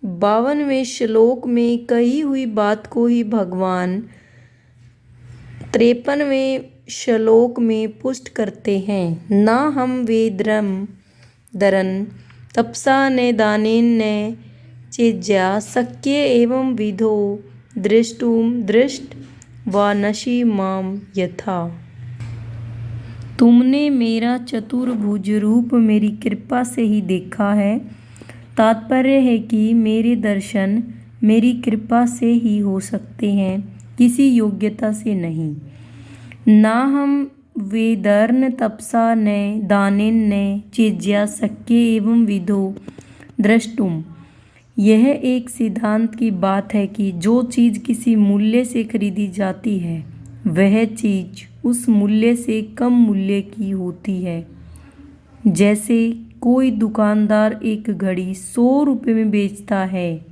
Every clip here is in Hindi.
52वें श्लोक में कही हुई बात को ही भगवान 53वें श्लोक में पुष्ट करते हैं। ना हम वेद्रम दरन तपसा ने दानेन ने चेज्या शक्य एवं विधो दृष्टुम दृष्ट व नशी माम यथा। तुमने मेरा चतुर्भुज रूप मेरी कृपा से ही देखा है। तात्पर्य है कि मेरे दर्शन मेरी कृपा से ही हो सकते हैं, किसी योग्यता से नहीं। ना हम वेदर्न तपसा ने दानेन ने चेज्या शक्य एवं विधो द्रष्टुम। यह एक सिद्धांत की बात है कि जो चीज़ किसी मूल्य से खरीदी जाती है वह चीज़ उस मूल्य से कम मूल्य की होती है। जैसे कोई दुकानदार एक घड़ी 100 रुपये में बेचता है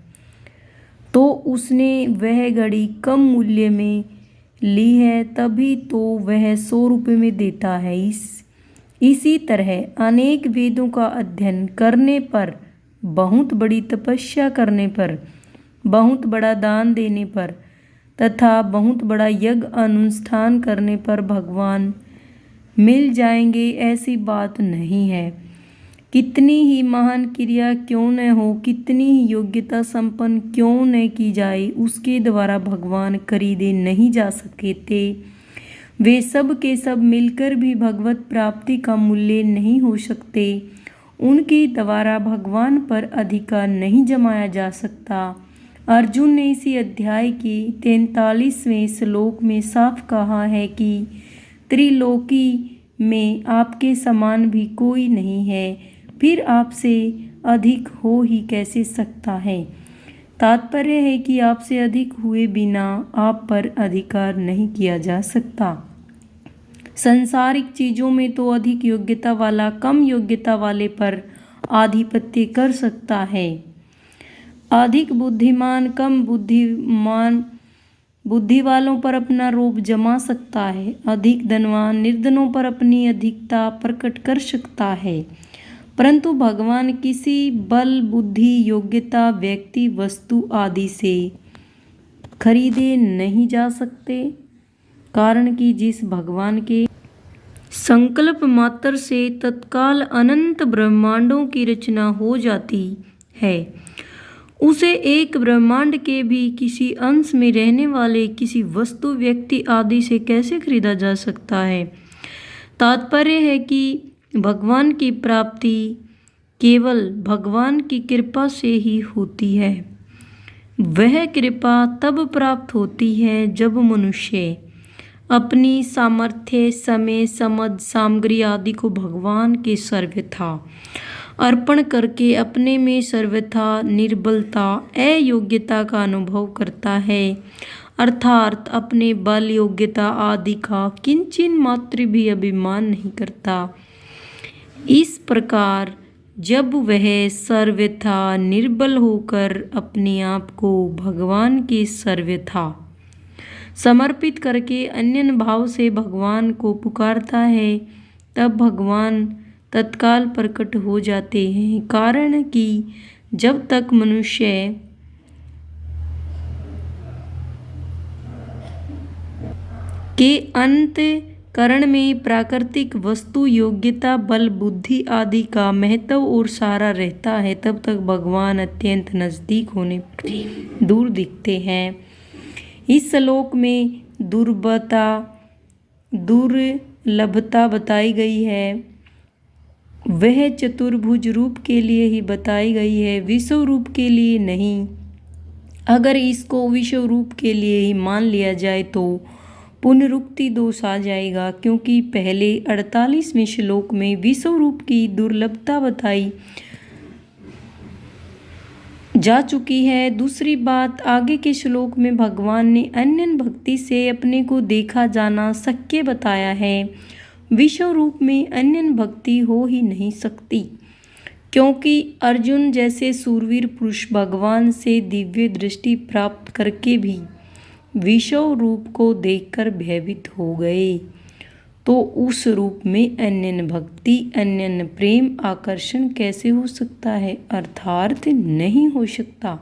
तो उसने वह घड़ी कम मूल्य में ली है, तभी तो वह 100 रुपये में देता है। इसी तरह अनेक वेदों का अध्ययन करने पर, बहुत बड़ी तपस्या करने पर, बहुत बड़ा दान देने पर तथा बहुत बड़ा यज्ञ अनुष्ठान करने पर भगवान मिल जाएंगे, ऐसी बात नहीं है। कितनी ही महान क्रिया क्यों न हो, कितनी ही योग्यता संपन्न क्यों न की जाए, उसके द्वारा भगवान खरीदे नहीं जा सकते। वे सब के सब मिलकर भी भगवत प्राप्ति का मूल्य नहीं हो सकते। उनके द्वारा भगवान पर अधिकार नहीं जमाया जा सकता। अर्जुन ने इसी अध्याय के 43वें श्लोक में साफ कहा है कि त्रिलोकी में आपके समान भी कोई नहीं है, फिर आपसे अधिक हो ही कैसे सकता है। तात्पर्य है कि आपसे अधिक हुए बिना आप पर अधिकार नहीं किया जा सकता। सांसारिक चीज़ों में तो अधिक योग्यता वाला कम योग्यता वाले पर आधिपत्य कर सकता है। अधिक बुद्धिमान कम बुद्धिमान बुद्धि वालों पर अपना रोब जमा सकता है। अधिक धनवान निर्धनों पर अपनी अधिकता प्रकट कर सकता है, परंतु भगवान किसी बल बुद्धि योग्यता व्यक्ति वस्तु आदि से खरीदे नहीं जा सकते। कारण कि जिस भगवान के संकल्प मात्र से तत्काल अनंत ब्रह्मांडों की रचना हो जाती है, उसे एक ब्रह्मांड के भी किसी अंश में रहने वाले किसी वस्तु व्यक्ति आदि से कैसे खरीदा जा सकता है। तात्पर्य है कि भगवान की प्राप्ति केवल भगवान की कृपा से ही होती है। वह कृपा तब प्राप्त होती है जब मनुष्य अपनी सामर्थ्य समय समझ सामग्री आदि को भगवान के सर्वथा अर्पण करके अपने में सर्वथा निर्बलता अयोग्यता का अनुभव करता है, अर्थात अपने बल योग्यता आदि का किंचित मात्र भी अभिमान नहीं करता। इस प्रकार जब वह सर्वथा निर्बल होकर अपने आप को भगवान के सर्वथा समर्पित करके अन्य भाव से भगवान को पुकारता है, तब भगवान तत्काल प्रकट हो जाते हैं। कारण कि जब तक मनुष्य के अंतःकरण में प्राकृतिक वस्तु योग्यता बल बुद्धि आदि का महत्व और सहारा रहता है, तब तक भगवान अत्यंत नज़दीक होने पर दूर दिखते हैं। इस श्लोक में दुर्लभता बताई गई है, वह चतुर्भुज रूप के लिए ही बताई गई है, विश्व रूप के लिए नहीं। अगर इसको विश्व रूप के लिए ही मान लिया जाए तो पुनरुक्ति दोष आ जाएगा, क्योंकि पहले 48वें श्लोक में विश्व रूप की दुर्लभता बताई जा चुकी है। दूसरी बात, आगे के श्लोक में भगवान ने अन्य भक्ति से अपने को देखा जाना शक्य बताया है। विश्व रूप में अन्य भक्ति हो ही नहीं सकती, क्योंकि अर्जुन जैसे सूरवीर पुरुष भगवान से दिव्य दृष्टि प्राप्त करके भी विश्व रूप को देखकर भयभीत हो गए। तो उस रूप में अन्यन भक्ति, अन्यन प्रेम, आकर्षण कैसे हो सकता है? अर्थात नहीं हो सकता।